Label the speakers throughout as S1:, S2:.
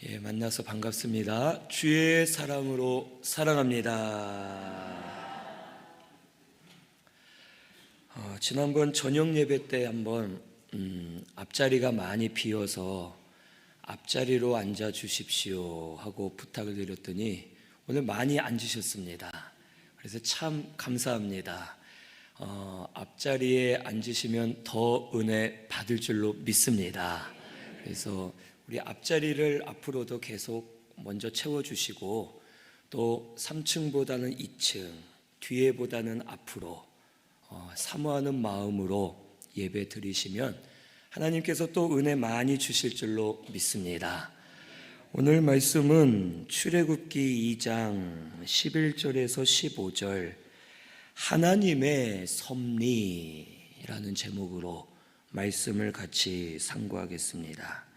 S1: 만나서 반갑습니다. 주의 사랑으로 사랑합니다. 지난번 저녁 예배 때 한번 앞자리가 많이 비어서 앞자리로 앉아 주십시오 하고 부탁을 드렸더니 오늘 많이 앉으셨습니다. 그래서 참 감사합니다. 앞자리에 앉으시면 더 은혜 받을 줄로 믿습니다. 그래서 우리 앞자리를 앞으로도 계속 먼저 채워주시고 또 3층보다는 2층, 뒤에보다는 앞으로 사모하는 마음으로 예배 드리시면 하나님께서 또 은혜 많이 주실 줄로 믿습니다. 오늘 말씀은 출애굽기 2장 11절에서 15절 하나님의 섭리라는 제목으로 말씀을 같이 상고하겠습니다.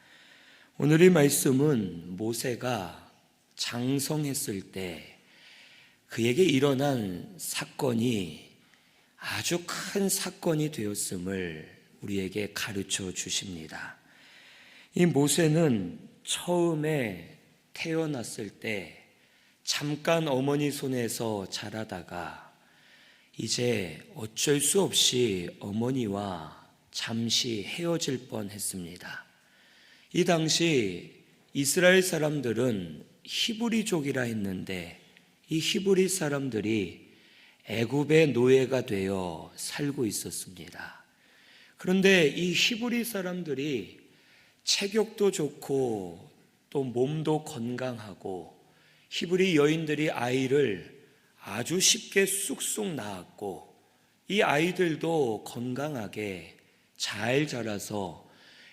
S1: 오늘의 말씀은 모세가 장성했을 때 그에게 일어난 사건이 아주 큰 사건이 되었음을 우리에게 가르쳐 주십니다. 이 모세는 처음에 태어났을 때 잠깐 어머니 손에서 자라다가 이제 어쩔 수 없이 어머니와 잠시 헤어질 뻔했습니다. 이 당시 이스라엘 사람들은 히브리족이라 했는데 이 히브리 사람들이 애굽의 노예가 되어 살고 있었습니다. 그런데 이 히브리 사람들이 체격도 좋고 또 몸도 건강하고 히브리 여인들이 아이를 아주 쉽게 쑥쑥 낳았고 이 아이들도 건강하게 잘 자라서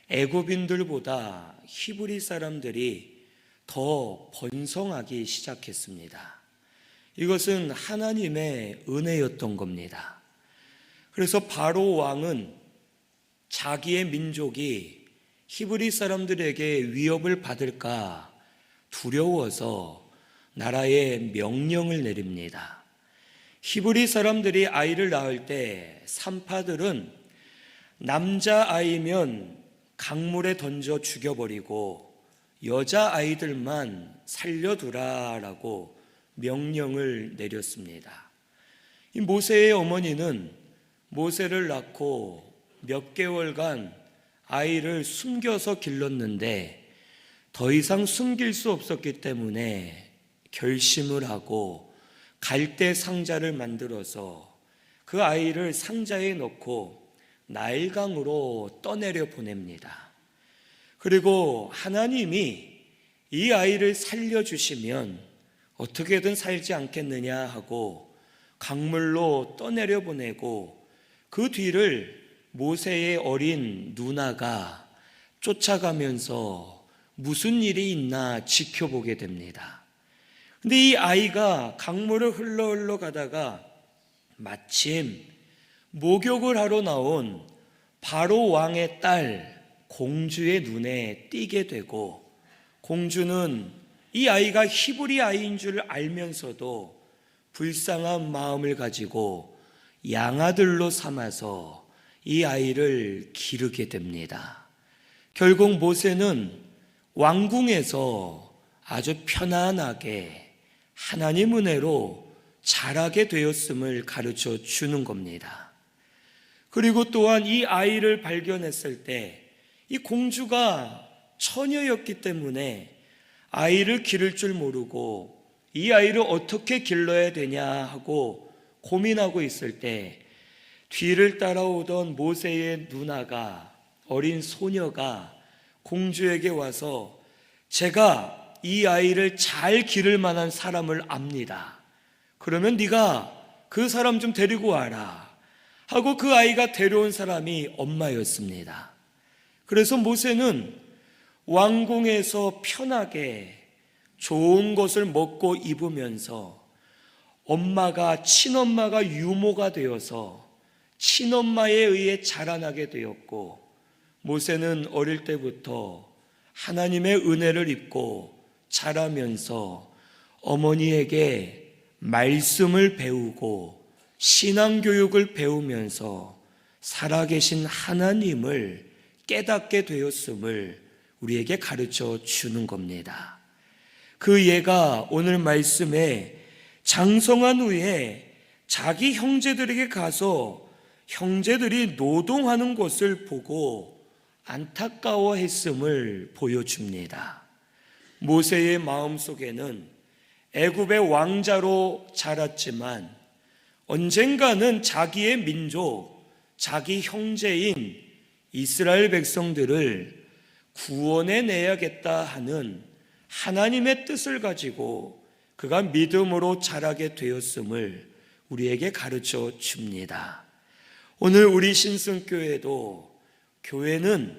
S1: 애굽인들보다 히브리 사람들이 더 번성하기 시작했습니다. 이것은 하나님의 은혜였던 겁니다. 그래서 바로 왕은 자기의 민족이 히브리 사람들에게 위협을 받을까 두려워서 나라에 명령을 내립니다. 히브리 사람들이 아이를 낳을 때 산파들은 남자아이면 강물에 던져 죽여버리고 여자아이들만 살려두라라고 명령을 내렸습니다. 이 모세의 어머니는 모세를 낳고 몇 개월간 아이를 숨겨서 길렀는데 더 이상 숨길 수 없었기 때문에 결심을 하고 갈대 상자를 만들어서 그 아이를 상자에 넣고 나일강으로 떠내려 보냅니다. 그리고 하나님이 이 아이를 살려주시면 어떻게든 살지 않겠느냐 하고 강물로 떠내려 보내고 그 뒤를 모세의 어린 누나가 쫓아가면서 무슨 일이 있나 지켜보게 됩니다. 근데 이 아이가 강물을 흘러 가다가 마침 목욕을 하러 나온 바로 왕의 딸 공주의 눈에 띄게 되고 공주는 이 아이가 히브리 아이인 줄 알면서도 불쌍한 마음을 가지고 양아들로 삼아서 이 아이를 기르게 됩니다. 결국 모세는 왕궁에서 아주 편안하게 하나님 은혜로 자라게 되었음을 가르쳐 주는 겁니다. 그리고 또한 이 아이를 발견했을 때 이 공주가 처녀였기 때문에 아이를 기를 줄 모르고 이 아이를 어떻게 길러야 되냐 하고 고민하고 있을 때 뒤를 따라오던 모세의 누나가 어린 소녀가 공주에게 와서 제가 이 아이를 잘 기를 만한 사람을 압니다. 그러면 네가 그 사람 좀 데리고 와라 하고 그 아이가 데려온 사람이 엄마였습니다. 그래서 모세는 왕궁에서 편하게 좋은 것을 먹고 입으면서 친엄마가 유모가 되어서 친엄마에 의해 자라나게 되었고 모세는 어릴 때부터 하나님의 은혜를 입고 자라면서 어머니에게 말씀을 배우고 신앙교육을 배우면서 살아계신 하나님을 깨닫게 되었음을 우리에게 가르쳐 주는 겁니다. 그 예가 오늘 말씀에 장성한 후에 자기 형제들에게 가서 형제들이 노동하는 것을 보고 안타까워했음을 보여줍니다. 모세의 마음속에는 애굽의 왕자로 자랐지만 언젠가는 자기의 민족, 자기 형제인 이스라엘 백성들을 구원해 내야겠다 하는 하나님의 뜻을 가지고 그가 믿음으로 자라게 되었음을 우리에게 가르쳐 줍니다. 오늘 우리 신승교회도 교회는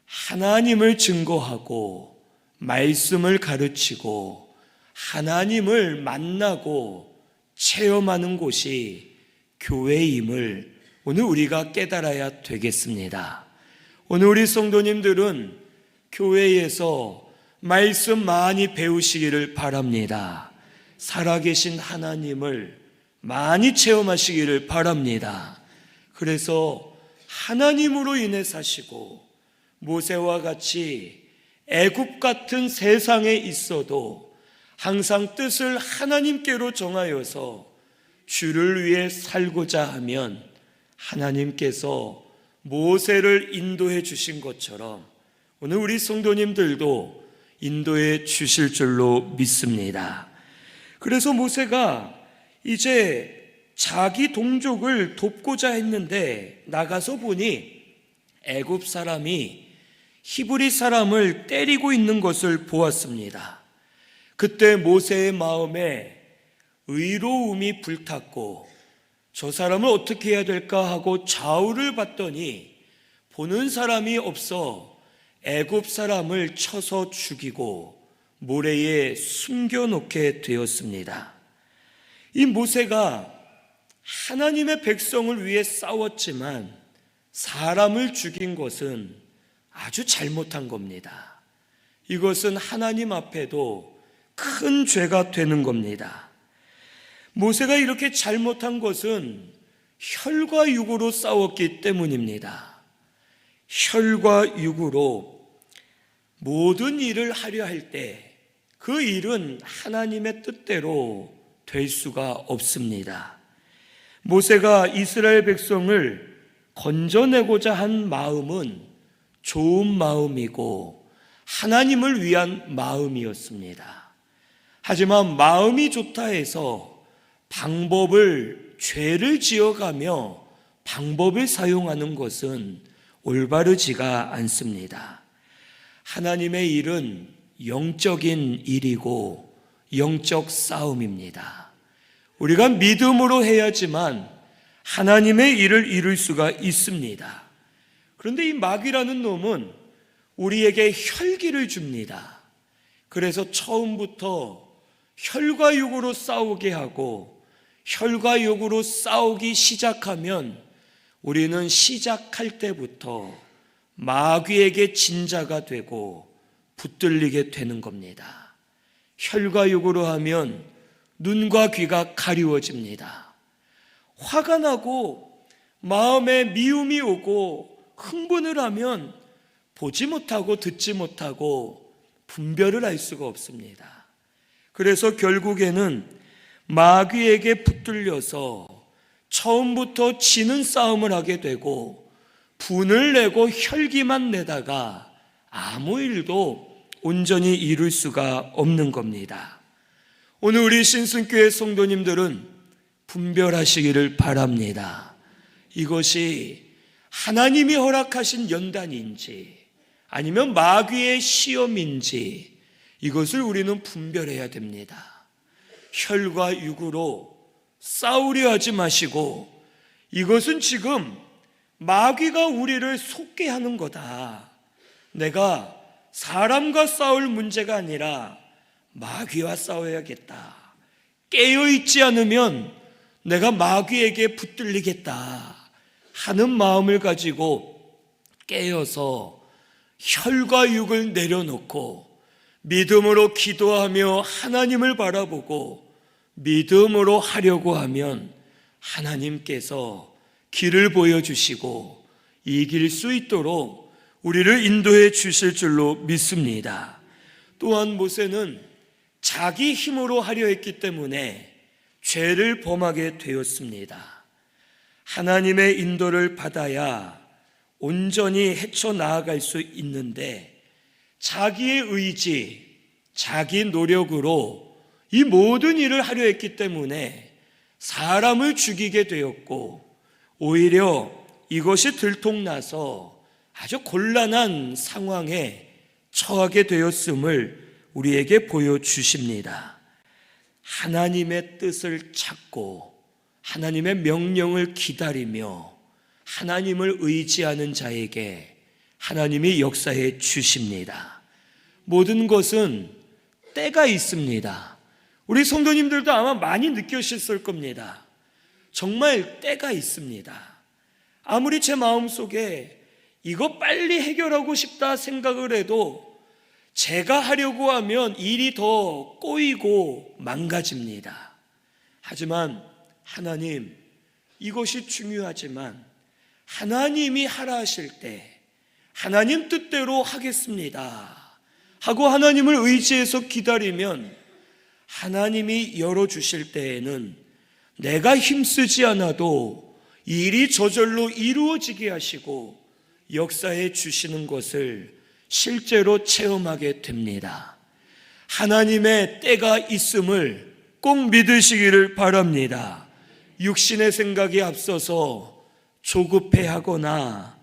S1: 하나님을 증거하고 말씀을 가르치고 하나님을 만나고 체험하는 곳이 교회임을 오늘 우리가 깨달아야 되겠습니다. 오늘 우리 성도님들은 교회에서 말씀 많이 배우시기를 바랍니다. 살아계신 하나님을 많이 체험하시기를 바랍니다. 그래서 하나님으로 인해 사시고 모세와 같이 애굽 같은 세상에 있어도 항상 뜻을 하나님께로 정하여서 주를 위해 살고자 하면 하나님께서 모세를 인도해 주신 것처럼 오늘 우리 성도님들도 인도해 주실 줄로 믿습니다. 그래서 모세가 이제 자기 동족을 돕고자 했는데 나가서 보니 애굽 사람이 히브리 사람을 때리고 있는 것을 보았습니다. 그때 모세의 마음에 의로움이 불탔고 저 사람을 어떻게 해야 될까 하고 좌우를 봤더니 보는 사람이 없어 애굽 사람을 쳐서 죽이고 모래에 숨겨놓게 되었습니다. 이 모세가 하나님의 백성을 위해 싸웠지만 사람을 죽인 것은 아주 잘못한 겁니다. 이것은 하나님 앞에도 큰 죄가 되는 겁니다. 모세가 이렇게 잘못한 것은 혈과 육으로 싸웠기 때문입니다. 혈과 육으로 모든 일을 하려 할 때 그 일은 하나님의 뜻대로 될 수가 없습니다. 모세가 이스라엘 백성을 건져내고자 한 마음은 좋은 마음이고 하나님을 위한 마음이었습니다. 하지만 마음이 좋다 해서 죄를 지어가며 방법을 사용하는 것은 올바르지가 않습니다. 하나님의 일은 영적인 일이고 영적 싸움입니다. 우리가 믿음으로 해야지만 하나님의 일을 이룰 수가 있습니다. 그런데 이 마귀라는 놈은 우리에게 혈기를 줍니다. 그래서 처음부터 혈과 육으로 싸우게 하고 혈과 육으로 싸우기 시작하면 우리는 시작할 때부터 마귀에게 진자가 되고 붙들리게 되는 겁니다. 혈과 육으로 하면 눈과 귀가 가리워집니다. 화가 나고 마음에 미움이 오고 흥분을 하면 보지 못하고 듣지 못하고 분별을 할 수가 없습니다. 그래서 결국에는 마귀에게 붙들려서 처음부터 지는 싸움을 하게 되고 분을 내고 혈기만 내다가 아무 일도 온전히 이룰 수가 없는 겁니다. 오늘 우리 신승교회 성도님들은 분별하시기를 바랍니다. 이것이 하나님이 허락하신 연단인지 아니면 마귀의 시험인지 이것을 우리는 분별해야 됩니다. 혈과 육으로 싸우려 하지 마시고 이것은 지금 마귀가 우리를 속게 하는 거다. 내가 사람과 싸울 문제가 아니라 마귀와 싸워야겠다. 깨어있지 않으면 내가 마귀에게 붙들리겠다 하는 마음을 가지고 깨어서 혈과 육을 내려놓고 믿음으로 기도하며 하나님을 바라보고 믿음으로 하려고 하면 하나님께서 길을 보여주시고 이길 수 있도록 우리를 인도해 주실 줄로 믿습니다. 또한 모세는 자기 힘으로 하려 했기 때문에 죄를 범하게 되었습니다. 하나님의 인도를 받아야 온전히 헤쳐나아갈 수 있는데 자기의 의지, 자기 노력으로 이 모든 일을 하려 했기 때문에 사람을 죽이게 되었고, 오히려 이것이 들통나서 아주 곤란한 상황에 처하게 되었음을 우리에게 보여주십니다. 하나님의 뜻을 찾고 하나님의 명령을 기다리며 하나님을 의지하는 자에게 하나님이 역사해 주십니다. 모든 것은 때가 있습니다. 우리 성도님들도 아마 많이 느끼셨을 겁니다. 정말 때가 있습니다. 아무리 제 마음속에 이거 빨리 해결하고 싶다 생각을 해도 제가 하려고 하면 일이 더 꼬이고 망가집니다. 하지만 하나님, 이것이 중요하지만 하나님이 하라 하실 때 하나님 뜻대로 하겠습니다 하고 하나님을 의지해서 기다리면 하나님이 열어주실 때에는 내가 힘쓰지 않아도 일이 저절로 이루어지게 하시고 역사해 주시는 것을 실제로 체험하게 됩니다. 하나님의 때가 있음을 꼭 믿으시기를 바랍니다. 육신의 생각이 앞서서 조급해하거나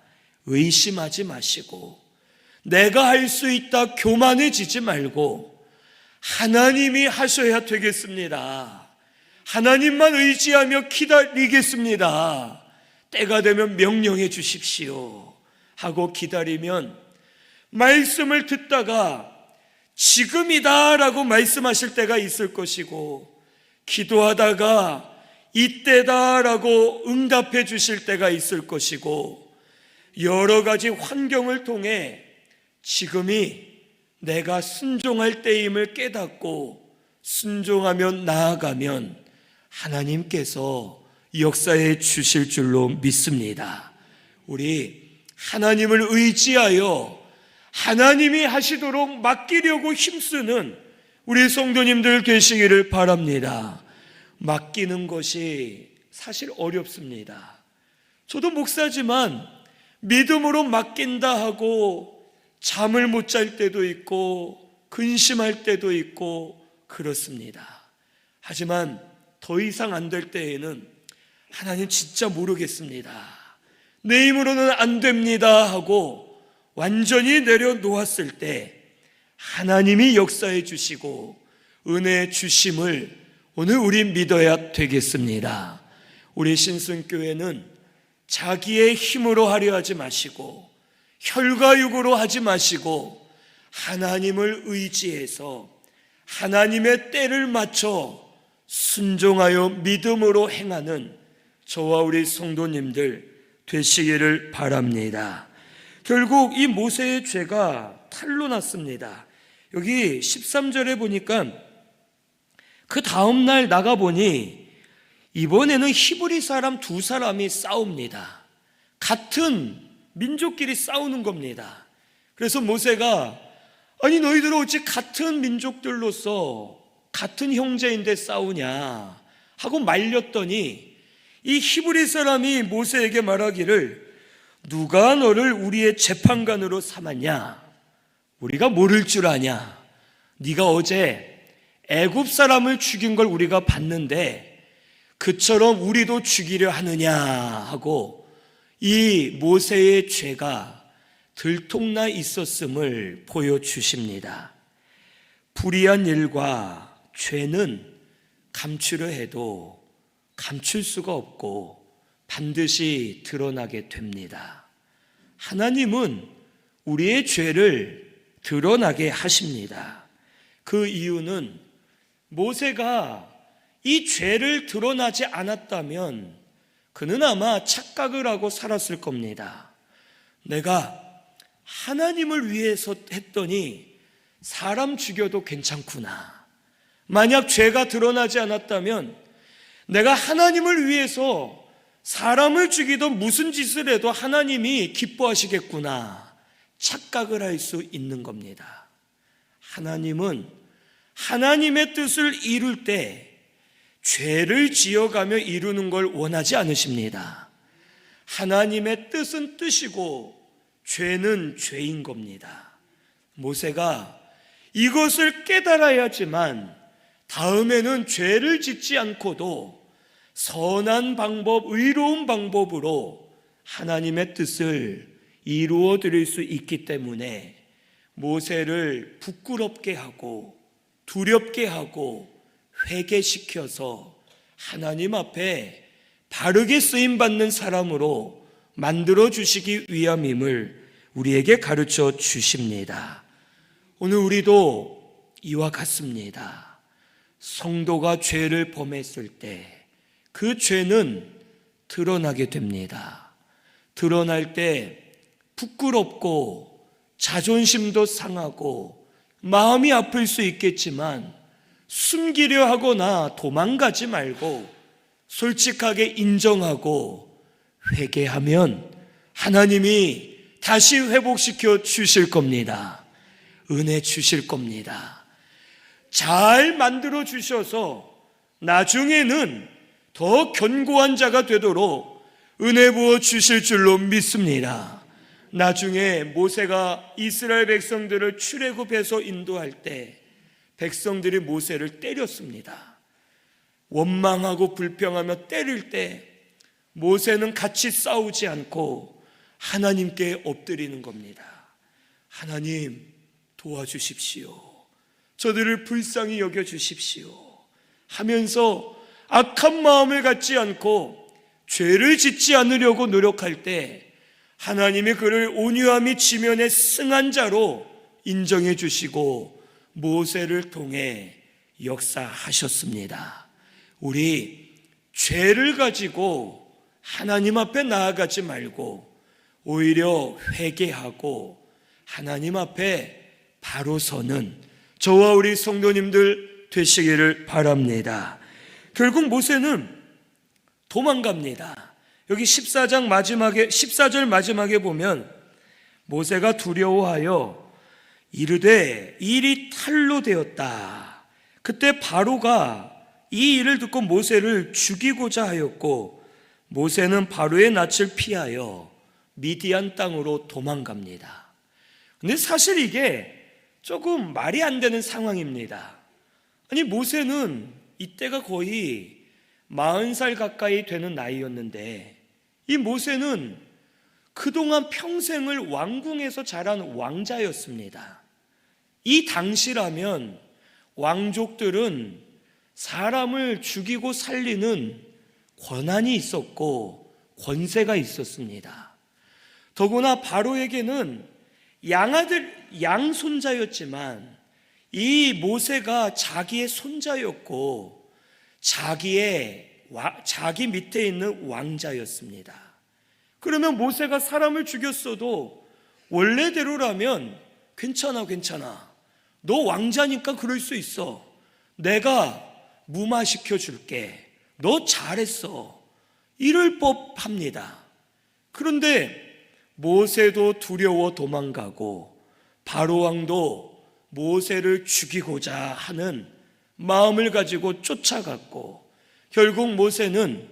S1: 의심하지 마시고 내가 할 수 있다 교만해지지 말고 하나님이 하셔야 되겠습니다. 하나님만 의지하며 기다리겠습니다. 때가 되면 명령해 주십시오 하고 기다리면 말씀을 듣다가 지금이다 라고 말씀하실 때가 있을 것이고, 기도하다가 이때다 라고 응답해 주실 때가 있을 것이고, 여러 가지 환경을 통해 지금이 내가 순종할 때임을 깨닫고 순종하며 나아가면 하나님께서 역사해 주실 줄로 믿습니다. 우리 하나님을 의지하여 하나님이 하시도록 맡기려고 힘쓰는 우리 성도님들 되시기를 바랍니다. 맡기는 것이 사실 어렵습니다. 저도 목사지만 믿음으로 맡긴다 하고 잠을 못 잘 때도 있고 근심할 때도 있고 그렇습니다. 하지만 더 이상 안 될 때에는 하나님 진짜 모르겠습니다, 내 힘으로는 안 됩니다 하고 완전히 내려놓았을 때 하나님이 역사해 주시고 은혜 주심을 오늘 우리 믿어야 되겠습니다. 우리 신승교회는 자기의 힘으로 하려 하지 마시고 혈과육으로 하지 마시고 하나님을 의지해서 하나님의 때를 맞춰 순종하여 믿음으로 행하는 저와 우리 성도님들 되시기를 바랍니다. 결국 이 모세의 죄가 탈로 났습니다. 여기 13절에 보니까 그 다음날 나가보니 이번에는 히브리 사람 두 사람이 싸웁니다. 같은 민족끼리 싸우는 겁니다. 그래서 모세가 아니 너희들은 어찌 같은 민족들로서 같은 형제인데 싸우냐 하고 말렸더니 이 히브리 사람이 모세에게 말하기를 누가 너를 우리의 재판관으로 삼았냐? 우리가 모를 줄 아냐? 네가 어제 애굽 사람을 죽인 걸 우리가 봤는데 그처럼 우리도 죽이려 하느냐 하고 이 모세의 죄가 들통나 있었음을 보여주십니다. 불의한 일과 죄는 감추려 해도 감출 수가 없고 반드시 드러나게 됩니다. 하나님은 우리의 죄를 드러나게 하십니다. 그 이유는 모세가 이 죄를 드러나지 않았다면 그는 아마 착각을 하고 살았을 겁니다. 내가 하나님을 위해서 했더니 사람 죽여도 괜찮구나. 만약 죄가 드러나지 않았다면 내가 하나님을 위해서 사람을 죽이던 무슨 짓을 해도 하나님이 기뻐하시겠구나. 착각을 할 수 있는 겁니다. 하나님은 하나님의 뜻을 이룰 때 죄를 지어가며 이루는 걸 원하지 않으십니다. 하나님의 뜻은 뜻이고 죄는 죄인 겁니다. 모세가 이것을 깨달아야지만 다음에는 죄를 짓지 않고도 선한 방법, 의로운 방법으로 하나님의 뜻을 이루어 드릴 수 있기 때문에 모세를 부끄럽게 하고 두렵게 하고 회개시켜서 하나님 앞에 바르게 쓰임받는 사람으로 만들어 주시기 위함임을 우리에게 가르쳐 주십니다. 오늘 우리도 이와 같습니다. 성도가 죄를 범했을 때 그 죄는 드러나게 됩니다. 드러날 때 부끄럽고 자존심도 상하고 마음이 아플 수 있겠지만 숨기려 하거나 도망가지 말고 솔직하게 인정하고 회개하면 하나님이 다시 회복시켜 주실 겁니다. 은혜 주실 겁니다. 잘 만들어 주셔서 나중에는 더 견고한 자가 되도록 은혜 부어 주실 줄로 믿습니다. 나중에 모세가 이스라엘 백성들을 출애굽해서 인도할 때 백성들이 모세를 때렸습니다. 원망하고 불평하며 때릴 때 모세는 같이 싸우지 않고 하나님께 엎드리는 겁니다. 하나님 도와주십시오. 저들을 불쌍히 여겨주십시오 하면서 악한 마음을 갖지 않고 죄를 짓지 않으려고 노력할 때 하나님이 그를 온유함이 지면에 승한 자로 인정해 주시고 모세를 통해 역사하셨습니다. 우리 죄를 가지고 하나님 앞에 나아가지 말고 오히려 회개하고 하나님 앞에 바로 서는 저와 우리 성도님들 되시기를 바랍니다. 결국 모세는 도망갑니다. 여기 14절 마지막에 보면 모세가 두려워하여 이르되 일이 탈로 되었다. 그때 바로가 이 일을 듣고 모세를 죽이고자 하였고 모세는 바로의 낯을 피하여 미디안 땅으로 도망갑니다. 근데 사실 이게 조금 말이 안 되는 상황입니다. 아니 모세는 이때가 거의 40살 가까이 되는 나이였는데 이 모세는 그동안 평생을 왕궁에서 자란 왕자였습니다. 이 당시라면 왕족들은 사람을 죽이고 살리는 권한이 있었고 권세가 있었습니다. 더구나 바로에게는 양손자였지만 이 모세가 자기의 손자였고 자기 밑에 있는 왕자였습니다. 그러면 모세가 사람을 죽였어도 원래대로라면 괜찮아. 너 왕자니까 그럴 수 있어. 내가 무마시켜 줄게. 너 잘했어. 이럴 법합니다. 그런데 모세도 두려워 도망가고 바로왕도 모세를 죽이고자 하는 마음을 가지고 쫓아갔고 결국 모세는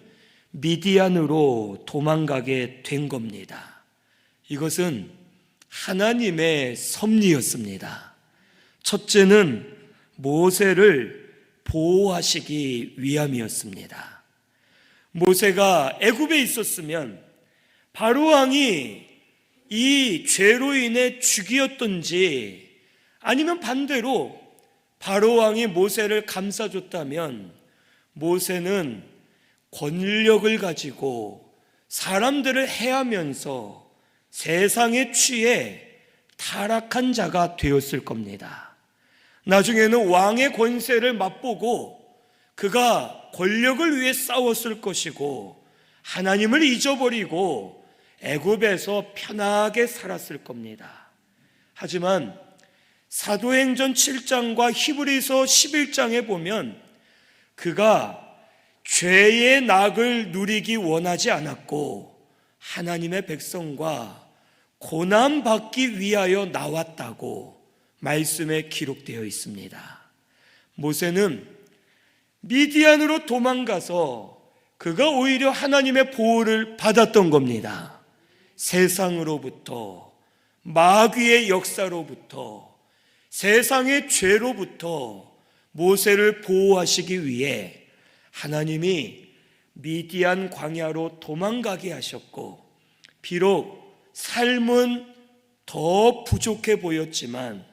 S1: 미디안으로 도망가게 된 겁니다. 이것은 하나님의 섭리였습니다. 첫째는 모세를 보호하시기 위함이었습니다. 모세가 애굽에 있었으면 바로왕이 이 죄로 인해 죽이었던지 아니면 반대로 바로왕이 모세를 감싸줬다면 모세는 권력을 가지고 사람들을 해하면서 세상에 취해 타락한 자가 되었을 겁니다. 나중에는 왕의 권세를 맛보고 그가 권력을 위해 싸웠을 것이고 하나님을 잊어버리고 애굽에서 편하게 살았을 겁니다. 하지만 사도행전 7장과 히브리서 11장에 보면 그가 죄의 낙을 누리기 원하지 않았고 하나님의 백성과 고난받기 위하여 나왔다고 말씀에 기록되어 있습니다. 모세는 미디안으로 도망가서 그가 오히려 하나님의 보호를 받았던 겁니다. 세상으로부터, 마귀의 역사로부터, 세상의 죄로부터 모세를 보호하시기 위해 하나님이 미디안 광야로 도망가게 하셨고, 비록 삶은 더 부족해 보였지만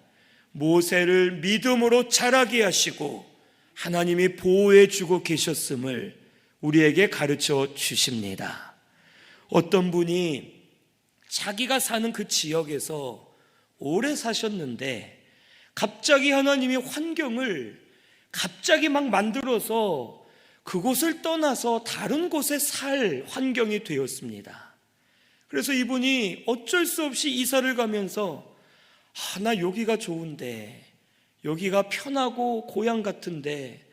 S1: 모세를 믿음으로 자라게 하시고 하나님이 보호해 주고 계셨음을 우리에게 가르쳐 주십니다. 어떤 분이 자기가 사는 그 지역에서 오래 사셨는데 갑자기 하나님이 환경을 갑자기 막 만들어서 그곳을 떠나서 다른 곳에 살 환경이 되었습니다. 그래서 이분이 어쩔 수 없이 이사를 가면서 나 여기가 좋은데, 여기가 편하고 고향 같은데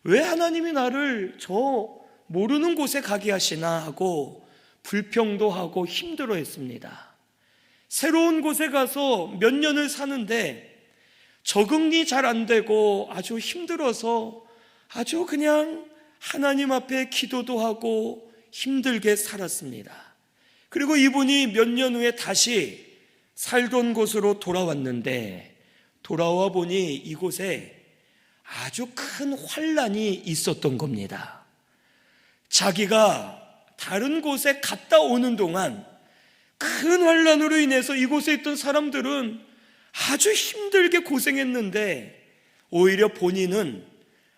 S1: 왜 하나님이 나를 저 모르는 곳에 가게 하시나 하고 불평도 하고 힘들어했습니다. 새로운 곳에 가서 몇 년을 사는데 적응이 잘 안 되고 아주 힘들어서 아주 그냥 하나님 앞에 기도도 하고 힘들게 살았습니다. 그리고 이분이 몇 년 후에 다시 살던 곳으로 돌아왔는데, 돌아와 보니 이곳에 아주 큰 환란이 있었던 겁니다. 자기가 다른 곳에 갔다 오는 동안 큰 환란으로 인해서 이곳에 있던 사람들은 아주 힘들게 고생했는데, 오히려 본인은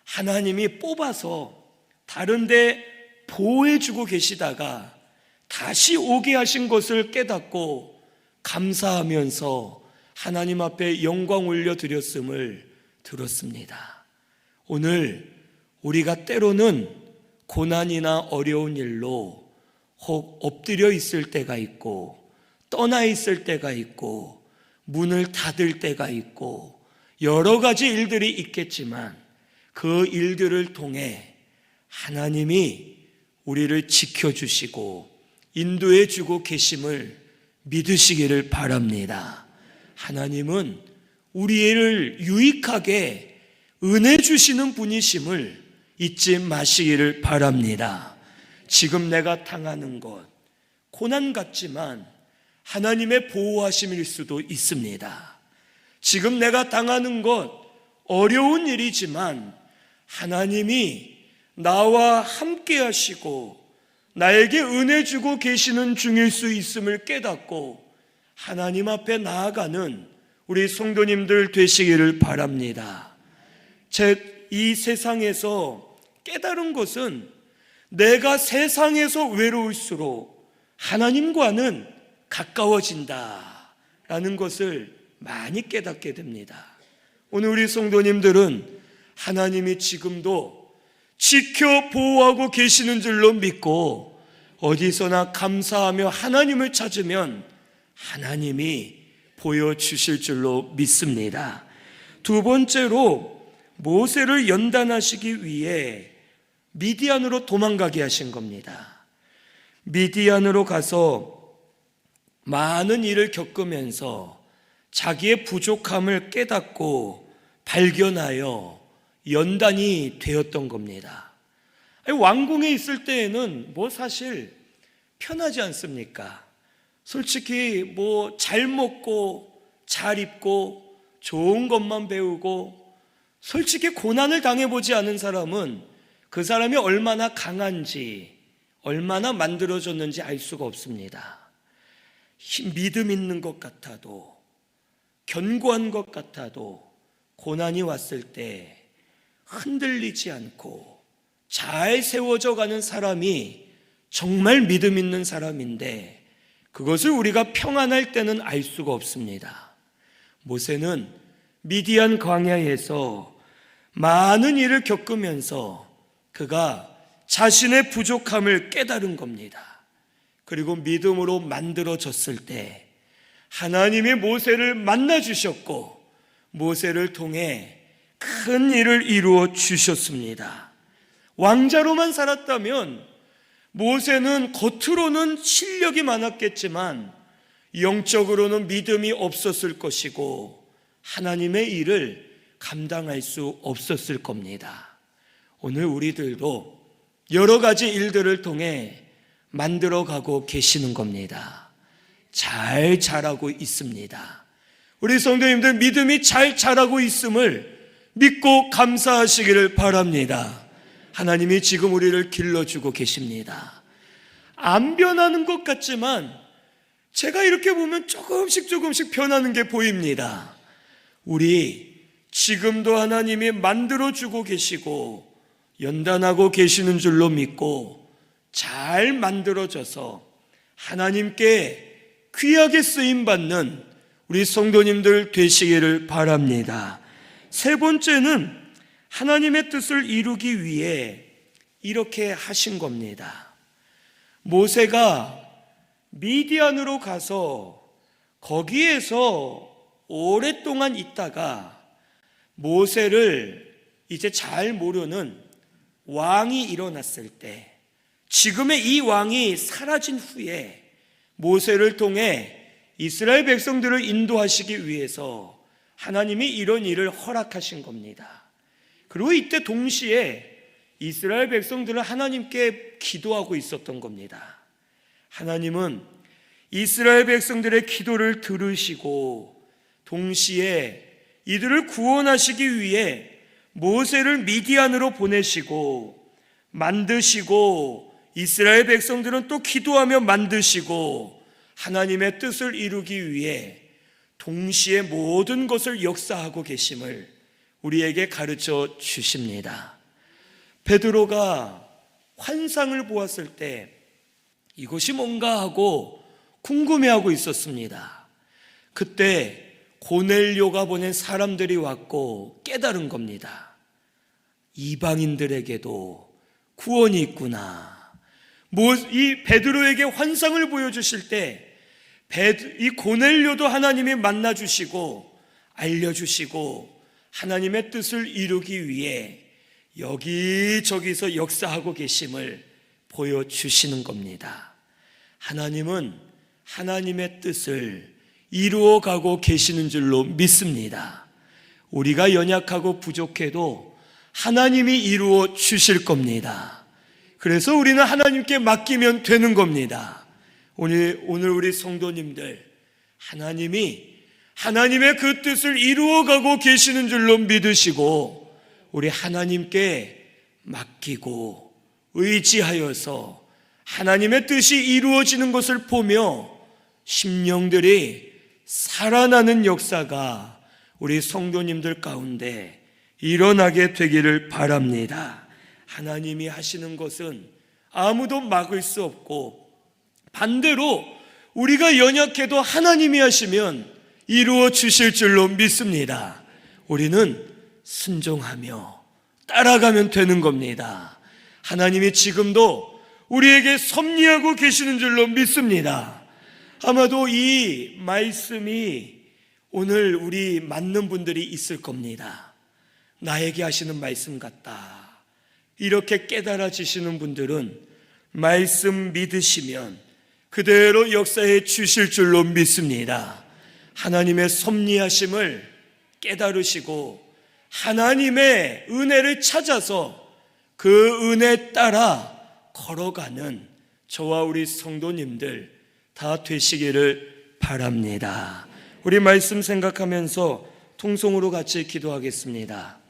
S1: 하나님이 뽑아서 다른 데 보호해주고 계시다가 다시 오게 하신 것을 깨닫고 감사하면서 하나님 앞에 영광 올려드렸음을 들었습니다. 오늘 우리가 때로는 고난이나 어려운 일로 혹 엎드려 있을 때가 있고, 떠나 있을 때가 있고, 문을 닫을 때가 있고, 여러 가지 일들이 있겠지만 그 일들을 통해 하나님이 우리를 지켜주시고 인도해 주고 계심을 믿으시기를 바랍니다. 하나님은 우리를 유익하게 은혜 주시는 분이심을 잊지 마시기를 바랍니다. 지금 내가 당하는 것 고난 같지만 하나님의 보호하심일 수도 있습니다. 지금 내가 당하는 것 어려운 일이지만 하나님이 나와 함께 하시고 나에게 은혜 주고 계시는 중일 수 있음을 깨닫고 하나님 앞에 나아가는 우리 성도님들 되시기를 바랍니다. 이 세상에서 깨달은 것은 내가 세상에서 외로울수록 하나님과는 가까워진다라는 것을 많이 깨닫게 됩니다. 오늘 우리 성도님들은 하나님이 지금도 지켜 보호하고 계시는 줄로 믿고 어디서나 감사하며 하나님을 찾으면 하나님이 보여주실 줄로 믿습니다. 두 번째로 모세를 연단하시기 위해 미디안으로 도망가게 하신 겁니다. 미디안으로 가서 많은 일을 겪으면서 자기의 부족함을 깨닫고 발견하여 연단이 되었던 겁니다. 왕궁에 있을 때에는 사실 편하지 않습니까? 솔직히 잘 먹고 잘 입고 좋은 것만 배우고, 솔직히 고난을 당해보지 않은 사람은 그 사람이 얼마나 강한지, 얼마나 만들어졌는지 알 수가 없습니다. 믿음 있는 것 같아도, 견고한 것 같아도 고난이 왔을 때 흔들리지 않고 잘 세워져 가는 사람이 정말 믿음 있는 사람인데, 그것을 우리가 평안할 때는 알 수가 없습니다. 모세는 미디안 광야에서 많은 일을 겪으면서 그가 자신의 부족함을 깨달은 겁니다. 그리고 믿음으로 만들어졌을 때 하나님이 모세를 만나 주셨고 모세를 통해 큰 일을 이루어 주셨습니다. 왕자로만 살았다면 모세는 겉으로는 실력이 많았겠지만 영적으로는 믿음이 없었을 것이고 하나님의 일을 감당할 수 없었을 겁니다. 오늘 우리들도 여러 가지 일들을 통해 만들어가고 계시는 겁니다. 잘 자라고 있습니다. 우리 성도님들 믿음이 잘 자라고 있음을 믿고 감사하시기를 바랍니다. 하나님이 지금 우리를 길러주고 계십니다. 안 변하는 것 같지만 제가 이렇게 보면 조금씩 변하는 게 보입니다. 우리 지금도 하나님이 만들어주고 계시고 연단하고 계시는 줄로 믿고 잘 만들어져서 하나님께 귀하게 쓰임받는 우리 성도님들 되시기를 바랍니다. 세 번째는 하나님의 뜻을 이루기 위해 이렇게 하신 겁니다. 모세가 미디안으로 가서 거기에서 오랫동안 있다가 모세를 이제 잘 모르는 왕이 일어났을 때, 지금의 이 왕이 사라진 후에 모세를 통해 이스라엘 백성들을 인도하시기 위해서 하나님이 이런 일을 허락하신 겁니다. 그리고 이때 동시에 이스라엘 백성들은 하나님께 기도하고 있었던 겁니다. 하나님은 이스라엘 백성들의 기도를 들으시고 동시에 이들을 구원하시기 위해 모세를 미디안으로 보내시고 만드시고, 이스라엘 백성들은 또 기도하며 만드시고 하나님의 뜻을 이루기 위해 동시에 모든 것을 역사하고 계심을 우리에게 가르쳐 주십니다. 베드로가 환상을 보았을 때 이것이 뭔가 하고 궁금해하고 있었습니다. 그때 고넬료가 보낸 사람들이 왔고 깨달은 겁니다. 이방인들에게도 구원이 있구나. 이 베드로에게 환상을 보여주실 때 이 고넬료도 하나님이 만나주시고 알려주시고 하나님의 뜻을 이루기 위해 여기저기서 역사하고 계심을 보여주시는 겁니다. 하나님은 하나님의 뜻을 이루어가고 계시는 줄로 믿습니다. 우리가 연약하고 부족해도 하나님이 이루어 주실 겁니다. 그래서 우리는 하나님께 맡기면 되는 겁니다. 오늘 우리 성도님들, 하나님이 하나님의 그 뜻을 이루어가고 계시는 줄로 믿으시고 우리 하나님께 맡기고 의지하여서 하나님의 뜻이 이루어지는 것을 보며 심령들이 살아나는 역사가 우리 성도님들 가운데 일어나게 되기를 바랍니다. 하나님이 하시는 것은 아무도 막을 수 없고, 반대로 우리가 연약해도 하나님이 하시면 이루어 주실 줄로 믿습니다. 우리는 순종하며 따라가면 되는 겁니다. 하나님이 지금도 우리에게 섭리하고 계시는 줄로 믿습니다. 아마도 이 말씀이 오늘 우리 맞는 분들이 있을 겁니다. 나에게 하시는 말씀 같다. 이렇게 깨달아지시는 분들은 말씀 믿으시면 그대로 역사해 주실 줄로 믿습니다. 하나님의 섭리하심을 깨달으시고 하나님의 은혜를 찾아서 그 은혜 따라 걸어가는 저와 우리 성도님들 다 되시기를 바랍니다. 우리 말씀 생각하면서 통성으로 같이 기도하겠습니다.